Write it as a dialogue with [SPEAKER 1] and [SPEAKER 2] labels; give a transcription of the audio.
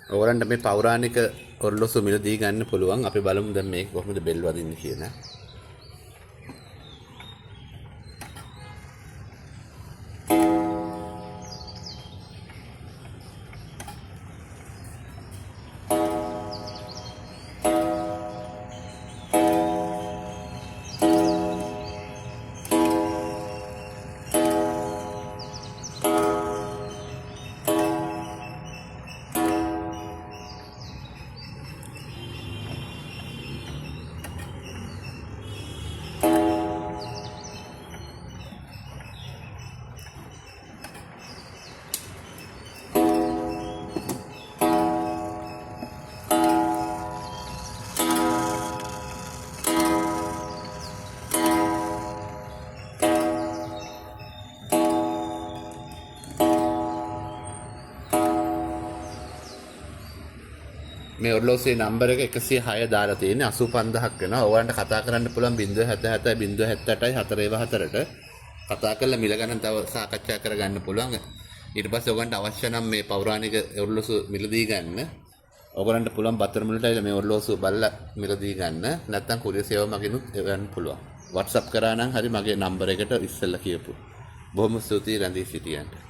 [SPEAKER 1] ඕගලන්ට මේ පෞරාණික ඔරලෝසු මිලදී ගන්න පුළුවන්. අපි බලමු දැන් මේක කොහොමද බෙල් වදින්නේ කියලා. මේ ඔරලෝසුවේ නම්බර එක 106 දාලා තියෙන්නේ 85000ක් වෙනවා. ඕගලන්ට කතා කරන්න පුළුවන් 077 078 414ට කතා කරලා මිල ගණන් තව සාකච්ඡා කරගන්න පුළුවන්. ඊට පස්සේ ඕගලන්ට අවශ්‍ය නම් මේ පෞරාණික ඔරලෝසු මිලදී ගන්න. ඕගලන්ට පුළුවන් බතරමුලට ඇවිල්ලා මේ ඔරලෝසු බලලා මිලදී ගන්න. නැත්නම් කුරියර් සේවාව මගිනුත් ගන්න පුළුවන්. WhatsApp කරා නම් හරි මගේ නම්බර එකට ඉස්සෙල්ලා කියපු. බොහොම ස්තුතියි රැඳී සිටියන්ට.